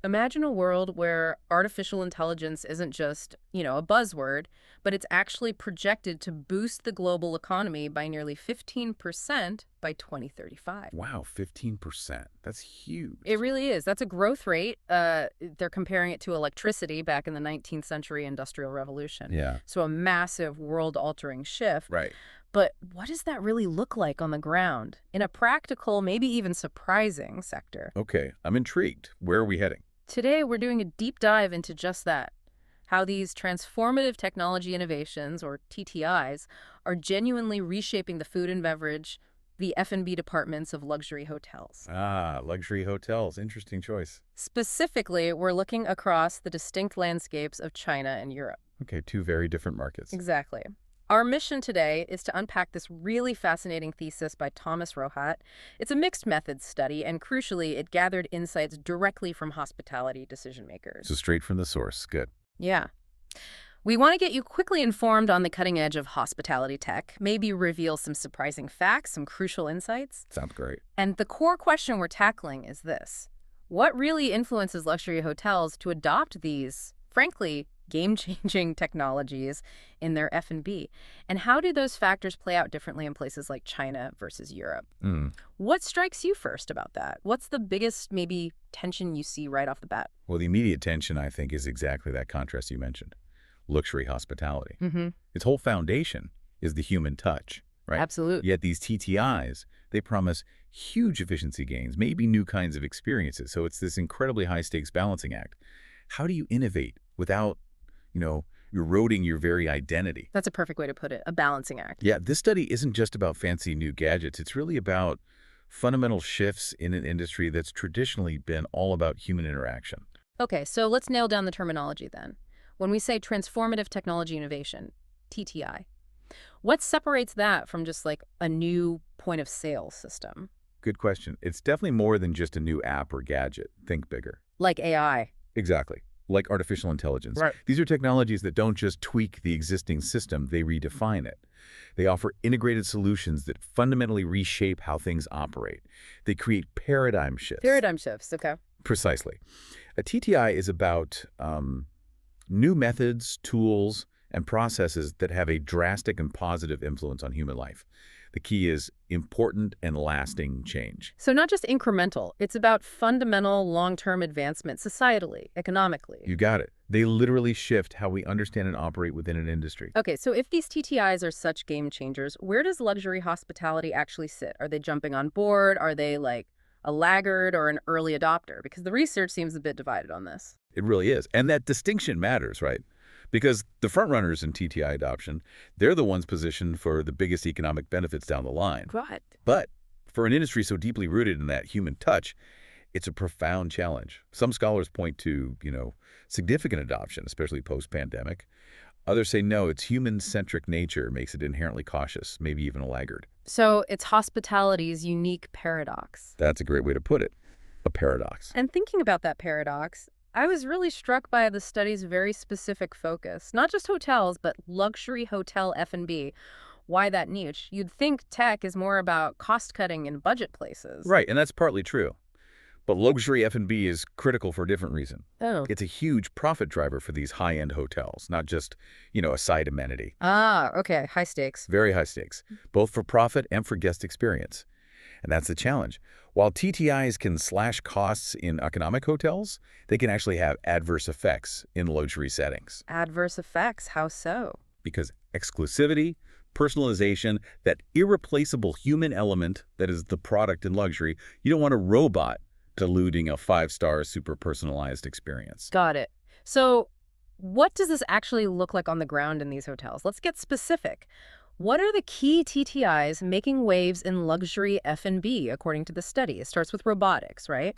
Imagine a world where artificial intelligence isn't just, a buzzword, but it's actually projected to boost the global economy by nearly 15% by 2035. Wow, 15%. That's It huge. really is. That's a growth rate. They're comparing it to electricity back in the 19th century Industrial Revolution. Yeah, So a massive world-altering shift. right. But what does that really look like on the ground in a practical, maybe even surprising sector? Okay, I'm intrigued. Where are we heading? Today, we're doing a deep dive into just that, how these transformative technology innovations, or TTIs, are genuinely reshaping the food and beverage, the F&B departments of luxury hotels. Ah, luxury hotels. Interesting choice. Specifically, we're looking across the distinct landscapes of China and Europe. Okay, two very different markets. Exactly. Our mission today is to unpack this really fascinating thesis by Thomas Rohat. It's a mixed methods study, and crucially, it gathered insights directly from hospitality decision makers. So straight from the source. Good. Yeah. We want to get you quickly informed on the cutting edge of hospitality tech, maybe reveal some surprising facts, some crucial insights. Sounds great. And the core question we're tackling is this: what really influences luxury hotels to adopt these, frankly, game-changing technologies in their F&B? And how do those factors play out differently in places like China versus Europe? Mm. What strikes you first about that? What's the biggest, maybe, tension you see right off the bat? Well, the immediate tension, I think, is exactly that contrast you mentioned. Luxury hospitality. Mm-hmm. Its whole foundation is the human touch, right? Absolutely. Yet these TTIs, they promise huge efficiency gains, maybe new kinds of experiences. So it's this incredibly high-stakes balancing act. How do you innovate without, eroding your very identity? That's a perfect way to put it, a balancing act. Yeah, this study isn't just about fancy new gadgets. It's really about fundamental shifts in an industry that's traditionally been all about human interaction. Okay, so let's nail down the terminology then. When we say transformative technology innovation, TTI, what separates that from just like a new point of sale system? Good question. It's definitely more than just a new app or gadget. Think bigger. Like AI. Exactly. Like artificial intelligence. Right. These are technologies that don't just tweak the existing system, they redefine it. They offer integrated solutions that fundamentally reshape how things operate. They create paradigm shifts. Paradigm shifts, okay. Precisely. A TTI is about new methods, tools, and processes that have a drastic and positive influence on human life. The key is important and lasting change. So not just incremental, it's about fundamental long-term advancement societally, economically. You got it. They literally shift how we understand and operate within an industry. Okay, so if these TTIs are such game changers, where does luxury hospitality actually sit? Are they jumping on board? Are they like a laggard or an early adopter? Because the research seems a bit divided on this. It really is. And that distinction matters, right? Because the front runners in TTI adoption, they're the ones positioned for the biggest economic benefits down the line. Right. But for an industry so deeply rooted in that human touch, it's a profound challenge. Some scholars point to, significant adoption, especially post-pandemic. Others say no, its human-centric nature makes it inherently cautious, maybe even a laggard. So it's hospitality's unique paradox. That's a great way to put it. A paradox. And thinking about that paradox, I was really struck by the study's very specific focus. Not just hotels, but luxury hotel F&B. Why that niche? You'd think tech is more about cost-cutting in budget places. Right, and that's partly true. But luxury F&B is critical for a different reason. Oh. It's a huge profit driver for these high-end hotels, not just, a side amenity. Ah, okay. High stakes. Very high stakes, both for profit and for guest experience. And that's the challenge. While TTIs can slash costs in economic hotels, they can actually have adverse effects in luxury settings. Adverse effects. How so? Because exclusivity, personalization, that irreplaceable human element that is the product in luxury, you don't want a robot diluting a 5-star super personalized experience. Got it. So what does this actually look like on the ground in these hotels? Let's get specific. What are the key TTIs making waves in luxury F&B, according to the study? It starts with robotics, right?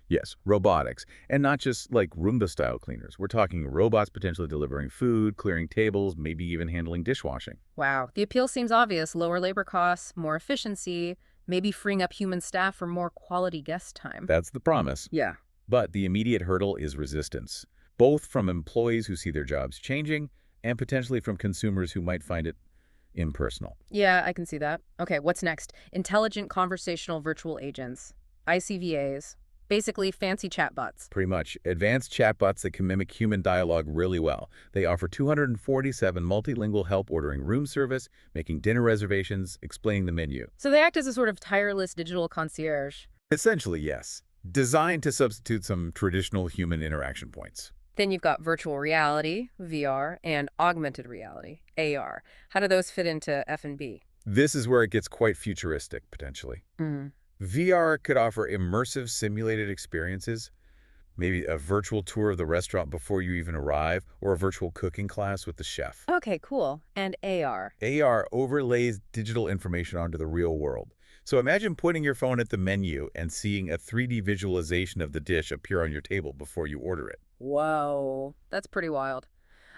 Yes, robotics. And not just like Roomba-style cleaners. We're talking robots potentially delivering food, clearing tables, maybe even handling dishwashing. Wow. The appeal seems obvious. Lower labor costs, more efficiency, maybe freeing up human staff for more quality guest time. That's the promise. Yeah. But the immediate hurdle is resistance, both from employees who see their jobs changing and potentially from consumers who might find it impersonal. Yeah, I can see that. Okay, what's next? Intelligent conversational virtual agents, ICVAs. Basically, fancy chatbots. Pretty much. Advanced chatbots that can mimic human dialogue really well. They offer 247 multilingual help ordering room service, making dinner reservations, explaining the menu. So they act as a sort of tireless digital concierge. Essentially, yes. Designed to substitute some traditional human interaction points. Then you've got virtual reality, VR, and augmented reality, AR. How do those fit into F&B? This is where it gets quite futuristic, potentially. Mm. VR could offer immersive simulated experiences, maybe a virtual tour of the restaurant before you even arrive, or a virtual cooking class with the chef. Okay, cool. And AR. AR overlays digital information onto the real world. So imagine putting your phone at the menu and seeing a 3D visualization of the dish appear on your table before you order it. Whoa, that's pretty wild.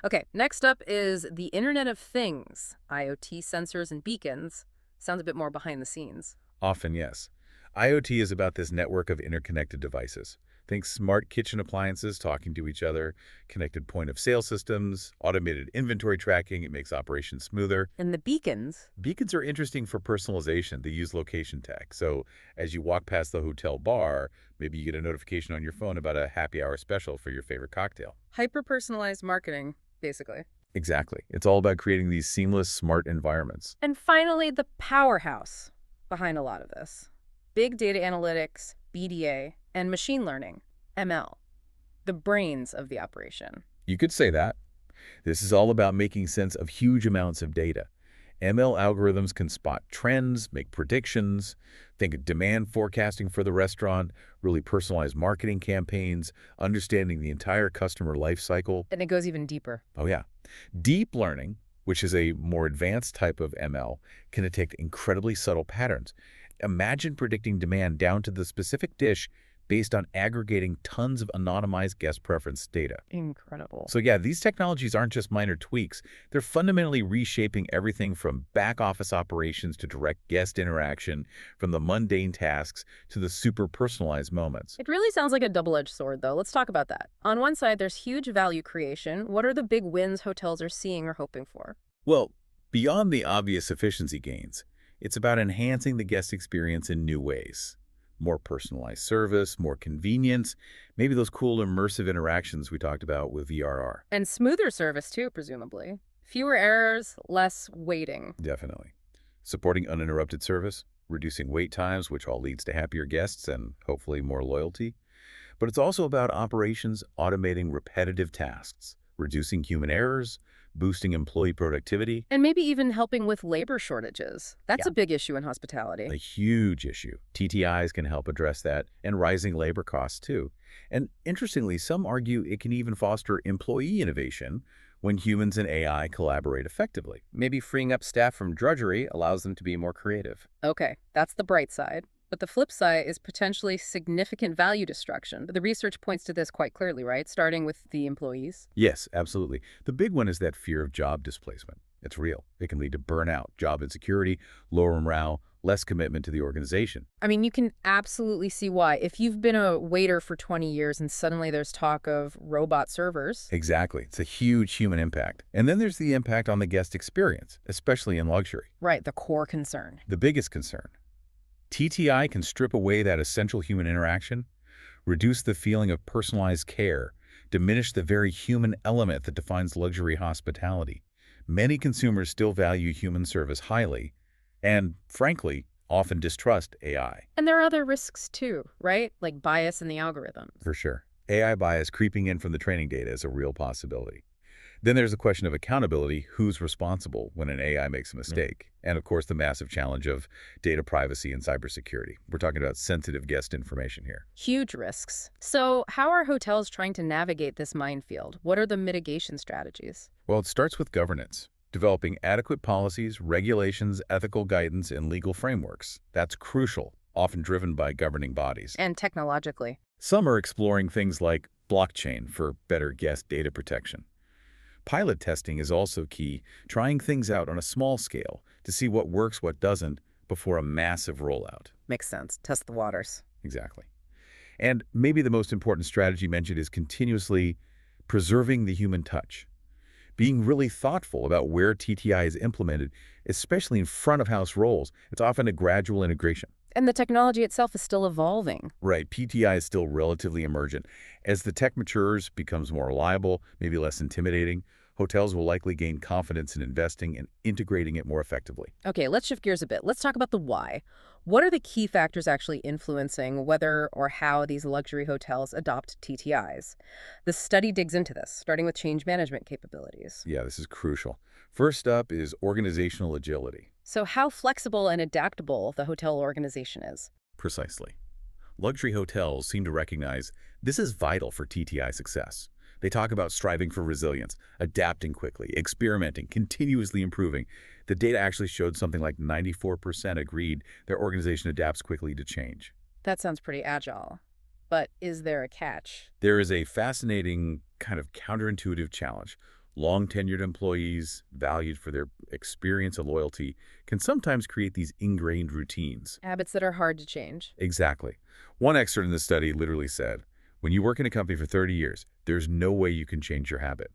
Okay, next up is the Internet of Things, IoT sensors and beacons. Sounds a bit more behind the scenes. Often, yes. IoT is about this network of interconnected devices. Think smart kitchen appliances talking to each other, connected point-of-sale systems, automated inventory tracking. It makes operations smoother. And the beacons? Beacons are interesting for personalization. They use location tech. So as you walk past the hotel bar, maybe you get a notification on your phone about a happy hour special for your favorite cocktail. Hyper-personalized marketing, basically. Exactly. It's all about creating these seamless, smart environments. And finally, the powerhouse behind a lot of this. Big data analytics, BDA, and machine learning, ML. The brains of the operation. You could say that. This is all about making sense of huge amounts of data. ML algorithms can spot trends, make predictions, think of demand forecasting for the restaurant, really personalize marketing campaigns, understanding the entire customer life cycle. And it goes even deeper. Oh, yeah. Deep learning, which is a more advanced type of ML, can detect incredibly subtle patterns. Imagine predicting demand down to the specific dish based on aggregating tons of anonymized guest preference data. Incredible. So yeah, these technologies aren't just minor tweaks. They're fundamentally reshaping everything from back-office operations to direct guest interaction, from the mundane tasks to the super personalized moments. It really sounds like a double-edged sword, though. Let's talk about that. On one side, there's huge value creation. What are the big wins hotels are seeing or hoping for? Well, beyond the obvious efficiency gains, it's about enhancing the guest experience in new ways. More personalized service, more convenience, maybe those cool immersive interactions we talked about with VRR. And smoother service, too, presumably. Fewer errors, less waiting. Definitely. Supporting uninterrupted service, reducing wait times, which all leads to happier guests and hopefully more loyalty. But it's also about operations automating repetitive tasks, reducing human errors, boosting employee productivity. And maybe even helping with labor shortages. That's Yeah. a big issue in hospitality. A huge issue. TTIs can help address that, and rising labor costs too. And interestingly, some argue it can even foster employee innovation when humans and AI collaborate effectively. Maybe freeing up staff from drudgery allows them to be more creative. Okay, that's the bright side. But the flip side is potentially significant value destruction. The research points to this quite clearly, right? Starting with the employees. Yes, absolutely. The big one is that fear of job displacement. It's real. It can lead to burnout, job insecurity, lower morale, less commitment to the organization. I mean, you can absolutely see why. If you've been a waiter for 20 years and suddenly there's talk of robot servers. Exactly. It's a huge human impact. And then there's the impact on the guest experience, especially in luxury. Right, the core concern. The biggest concern. TTI can strip away that essential human interaction, reduce the feeling of personalized care, diminish the very human element that defines luxury hospitality. Many consumers still value human service highly and, frankly, often distrust AI. And there are other risks too, right? Like bias in the algorithms. For sure. AI bias creeping in from the training data is a real possibility. Then there's the question of accountability. Who's responsible when an AI makes a mistake? And of course, the massive challenge of data privacy and cybersecurity. We're talking about sensitive guest information here. Huge risks. So how are hotels trying to navigate this minefield? What are the mitigation strategies? Well, it starts with governance. Developing adequate policies, regulations, ethical guidance, and legal frameworks. That's crucial, often driven by governing bodies. And technologically. Some are exploring things like blockchain for better guest data protection. Pilot testing is also key, trying things out on a small scale to see what works, what doesn't, before a massive rollout. Makes sense. Test the waters. Exactly. And maybe the most important strategy mentioned is continuously preserving the human touch. Being really thoughtful about where TTI is implemented, especially in front-of-house roles. It's often a gradual integration. And the technology itself is still evolving. Right, PTI is still relatively emergent. As the tech matures, becomes more reliable, maybe less intimidating, hotels will likely gain confidence in investing and integrating it more effectively. Okay, let's shift gears a bit. Let's talk about the why. What are the key factors actually influencing whether or how these luxury hotels adopt TTIs? The study digs into this, starting with change management capabilities. Yeah, this is crucial. First up is organizational agility. So how flexible and adaptable the hotel organization is. Precisely. Luxury hotels seem to recognize this is vital for TTI success. They talk about striving for resilience, adapting quickly, experimenting, continuously improving. The data actually showed something like 94% agreed their organization adapts quickly to change. That sounds pretty agile. But is there a catch? There is a fascinating kind of counterintuitive challenge. Long-tenured employees, valued for their experience and loyalty, can sometimes create these ingrained routines. Habits that are hard to change. Exactly. One expert in the study literally said, when you work in a company for 30 years, there's no way you can change your habit.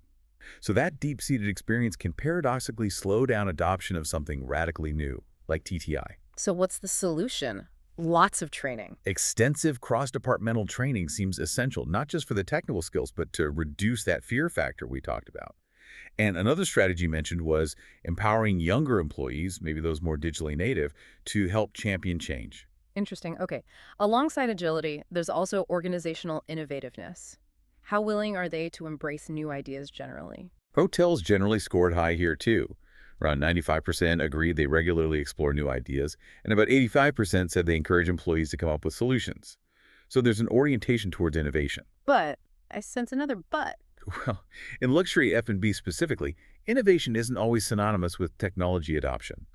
So that deep-seated experience can paradoxically slow down adoption of something radically new, like TTI. So what's the solution? Lots of training. Extensive cross-departmental training seems essential, not just for the technical skills, but to reduce that fear factor we talked about. And another strategy mentioned was empowering younger employees, maybe those more digitally native, to help champion change. Interesting. Okay. Alongside agility, there's also organizational innovativeness. How willing are they to embrace new ideas generally? Hotels generally scored high here too. Around 95% agreed they regularly explore new ideas, and about 85% said they encourage employees to come up with solutions. So there's an orientation towards innovation. But I sense another but. Well, in luxury F&B specifically, innovation isn't always synonymous with technology adoption.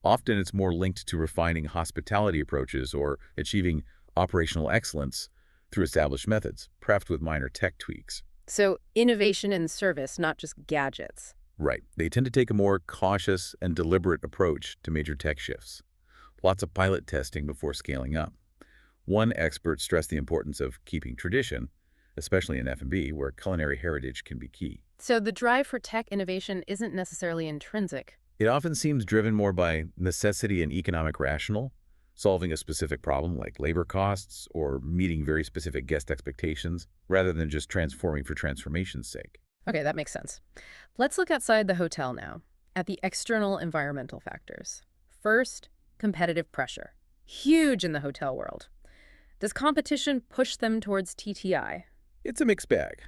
Often it's more linked to refining hospitality approaches or achieving operational excellence through established methods, perhaps with minor tech tweaks. So innovation in service, not just gadgets. Right. They tend to take a more cautious and deliberate approach to major tech shifts. Lots of pilot testing before scaling up. One expert stressed the importance of keeping tradition, especially in F&B, where culinary heritage can be key. So the drive for tech innovation isn't necessarily intrinsic. It often seems driven more by necessity and economic rationale, solving a specific problem like labor costs or meeting very specific guest expectations, rather than just transforming for transformation's sake. Okay, that makes sense. Let's look outside the hotel now, at the external environmental factors. First, competitive pressure. Huge in the hotel world. Does competition push them towards TTI? It's a mixed bag.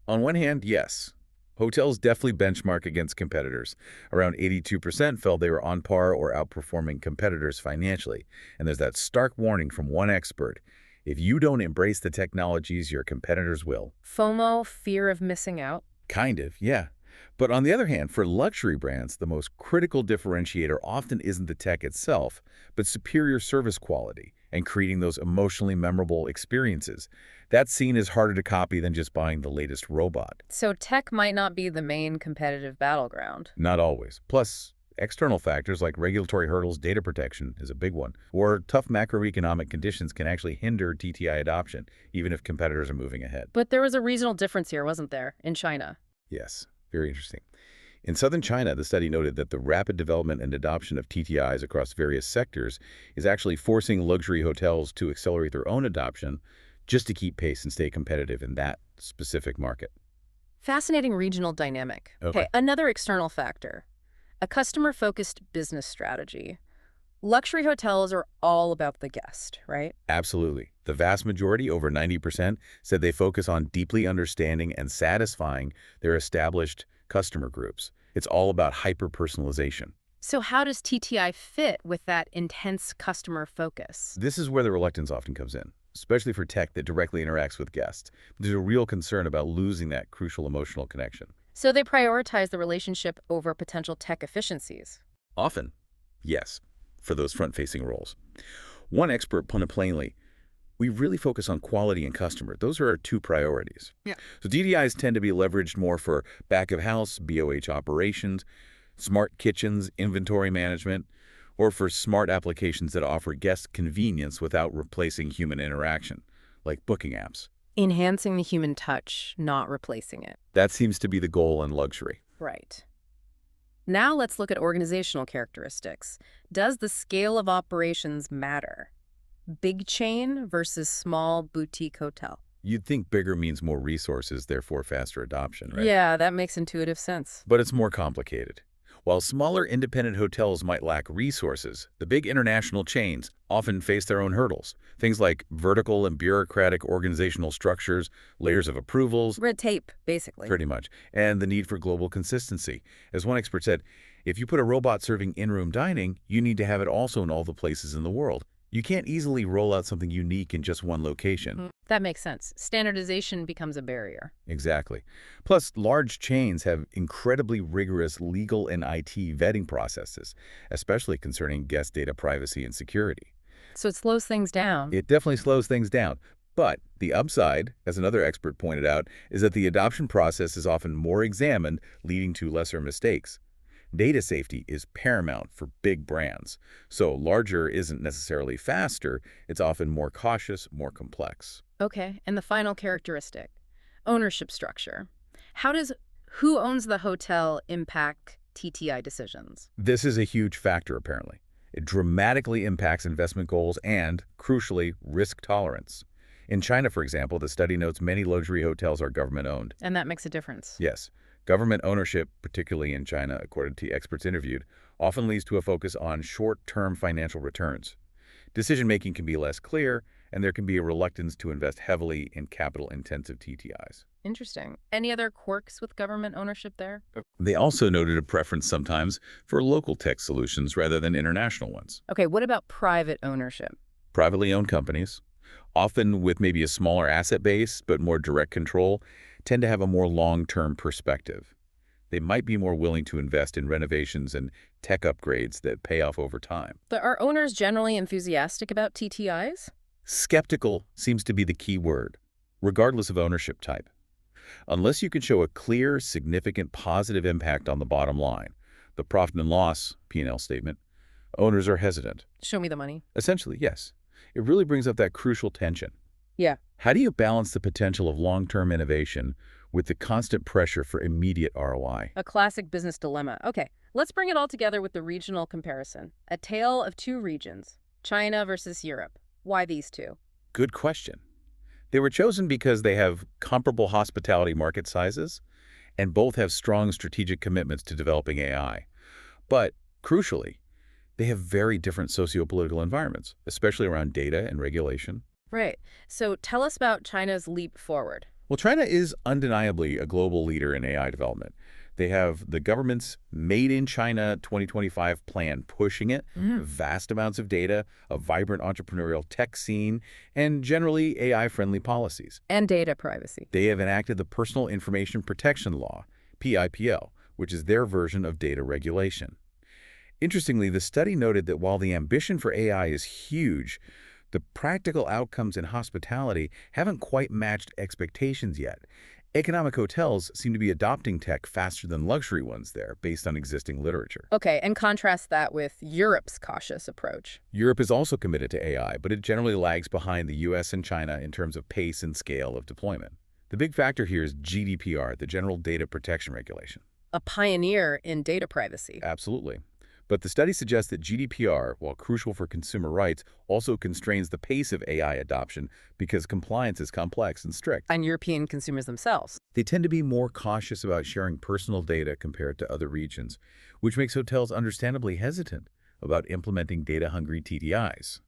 On one hand, yes. Hotels definitely benchmark against competitors. Around 82% felt they were on par or outperforming competitors financially. And there's that stark warning from one expert. If you don't embrace the technologies, your competitors will. FOMO, fear of missing out? Kind of, yeah. But on the other hand, for luxury brands, the most critical differentiator often isn't the tech itself, but superior service quality and creating those emotionally memorable experiences. That's seen as harder to copy than just buying the latest robot. So tech might not be the main competitive battleground. Not always. Plus, external factors like regulatory hurdles, data protection is a big one, or tough macroeconomic conditions can actually hinder TTI adoption, even if competitors are moving ahead. But there was a regional difference here, wasn't there, in China? Yes, very interesting. In southern China, the study noted that the rapid development and adoption of TTIs across various sectors is actually forcing luxury hotels to accelerate their own adoption just to keep pace and stay competitive in that specific market. Fascinating regional dynamic. Okay. Another external factor. A customer-focused business strategy. Luxury hotels are all about the guest, right? Absolutely. The vast majority, over 90%, said they focus on deeply understanding and satisfying their established customer groups. It's all about hyper-personalization. So how does TTI fit with that intense customer focus? This is where the reluctance often comes in, especially for tech that directly interacts with guests. There's a real concern about losing that crucial emotional connection. So they prioritize the relationship over potential tech efficiencies. Often, yes, for those front-facing roles. One expert put it plainly, we really focus on quality and customer. Those are our two priorities. Yeah. So DDIs tend to be leveraged more for back-of-house, BOH operations, smart kitchens, inventory management, or for smart applications that offer guest convenience without replacing human interaction, like booking apps. Enhancing the human touch, not replacing it. That seems to be the goal in luxury. Right. Now let's look at organizational characteristics. Does the scale of operations matter? big chain versus small boutique hotel. You'd think bigger means more resources, therefore faster adoption, right? Yeah, that makes intuitive sense. But it's more complicated. While smaller independent hotels might lack resources, the big international chains often face their own hurdles. Things like vertical and bureaucratic organizational structures, layers of approvals, Red tape, basically. pretty much, and the need for global consistency. As one expert said, if you put a robot serving in-room dining, you need to have it also in all the places in the world. You can't easily roll out something unique in just one location. That makes sense. Standardization becomes a barrier. Exactly. Plus, large chains have incredibly rigorous legal and IT vetting processes, especially concerning guest data privacy and security. So it slows things down. It definitely slows things down. But the upside, as another expert pointed out, is that the adoption process is often more examined, leading to lesser mistakes. Data safety is paramount for big brands, so larger isn't necessarily faster, it's often more cautious, more complex. Okay, and the final characteristic, ownership structure. How does who owns the hotel impact TTI decisions? This is a huge factor, apparently. It dramatically impacts investment goals and, crucially, risk tolerance. In China, for example, the study notes many luxury hotels are government-owned. And that makes a difference. Yes, government ownership, particularly in China, according to experts interviewed, often leads to a focus on short-term financial returns. Decision-making can be less clear, and there can be a reluctance to invest heavily in capital-intensive TTIs. Interesting. Any other quirks with government ownership there? They also noted a preference sometimes for local tech solutions rather than international ones. Okay, what about private ownership? Privately owned companies, often with maybe a smaller asset base but more direct control, tend to have a more long-term perspective. They might be more willing to invest in renovations and tech upgrades that pay off over time. But are owners generally enthusiastic about TTIs? Skeptical seems to be the key word, regardless of ownership type. Unless you can show a clear, significant positive impact on the bottom line, the profit and loss P&L statement, owners are hesitant. Show me the money. Essentially, yes. It really brings up that crucial tension. Yeah. How do you balance the potential of long-term innovation with the constant pressure for immediate ROI? A classic business dilemma. Okay, let's bring it all together with the regional comparison. A tale of two regions, China versus Europe. Why these two? Good question. They were chosen because they have comparable hospitality market sizes, and both have strong strategic commitments to developing AI. But, crucially, they have very different sociopolitical environments, especially around data and regulation. Right. So tell us about China's leap forward. Well, China is undeniably a global leader in AI development. They have the government's Made in China 2025 plan pushing it, vast amounts of data, a vibrant entrepreneurial tech scene, and generally AI-friendly policies. And data privacy. They have enacted the Personal Information Protection Law, PIPL, which is their version of data regulation. Interestingly, the study noted that while the ambition for AI is huge, the practical outcomes in hospitality haven't quite matched expectations yet. Economic hotels seem to be adopting tech faster than luxury ones there, based on existing literature. Okay, and contrast that with Europe's cautious approach. Europe is also committed to AI, but it generally lags behind the US and China in terms of pace and scale of deployment. The big factor here is GDPR, the General Data Protection Regulation. A pioneer in data privacy. Absolutely. But the study suggests that GDPR, while crucial for consumer rights, also constrains the pace of AI adoption because compliance is complex and strict. And European consumers themselves. They tend to be more cautious about sharing personal data compared to other regions, which makes hotels understandably hesitant about implementing data-hungry TTIs.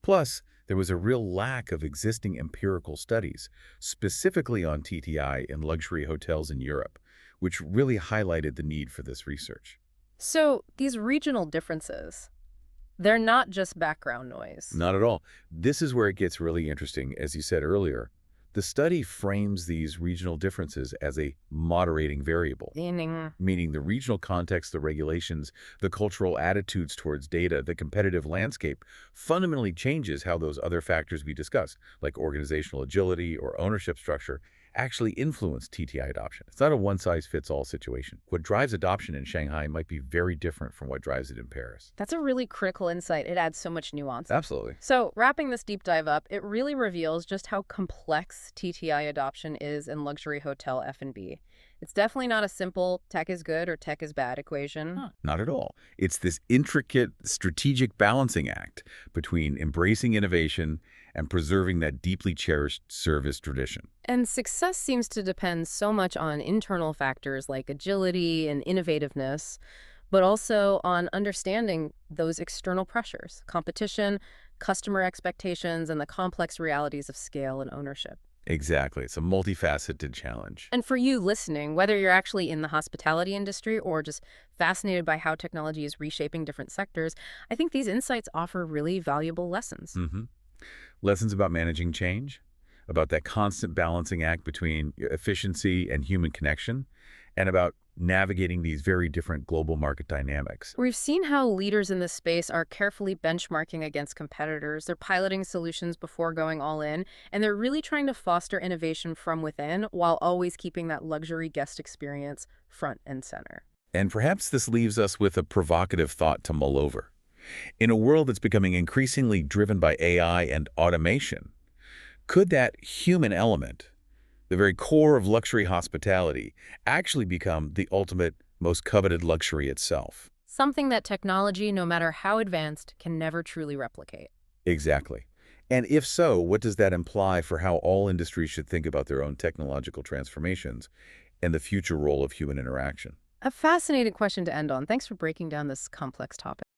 Plus, there was a real lack of existing empirical studies, specifically on TTI in luxury hotels in Europe, which really highlighted the need for this research. So these regional differences, they're not just background noise. Not at all. This is where it gets really interesting. As you said earlier, the study frames these regional differences as a moderating variable, meaning the regional context, the regulations, the cultural attitudes towards data, the competitive landscape fundamentally changes how those other factors we discussed, like organizational agility or ownership structure, actually influence TTI adoption. It's not a one-size-fits-all situation. What drives adoption in Shanghai might be very different from what drives it in Paris. That's a really critical insight. It adds so much nuance. Absolutely. So, wrapping this deep dive up, it really reveals just how complex TTI adoption is in luxury hotel F&B. It's definitely not a simple tech is good or tech is bad equation. Not at all. It's this intricate strategic balancing act between embracing innovation and preserving that deeply cherished service tradition. And success seems to depend so much on internal factors like agility and innovativeness, but also on understanding those external pressures, competition, customer expectations, and the complex realities of scale and ownership. Exactly. It's a multifaceted challenge. And for you listening, whether you're actually in the hospitality industry or just fascinated by how technology is reshaping different sectors, I think these insights offer really valuable lessons. Lessons about managing change, about that constant balancing act between efficiency and human connection, and about navigating these very different global market dynamics. We've seen how leaders in this space are carefully benchmarking against competitors. They're piloting solutions before going all in, and they're really trying to foster innovation from within while always keeping that luxury guest experience front and center. And perhaps this leaves us with a provocative thought to mull over. In a world that's becoming increasingly driven by AI and automation, could that human element, the very core of luxury hospitality, actually become the ultimate, most coveted luxury itself? Something that technology, no matter how advanced, can never truly replicate. Exactly. And if so, what does that imply for how all industries should think about their own technological transformations and the future role of human interaction? A fascinating question to end on. Thanks for breaking down this complex topic.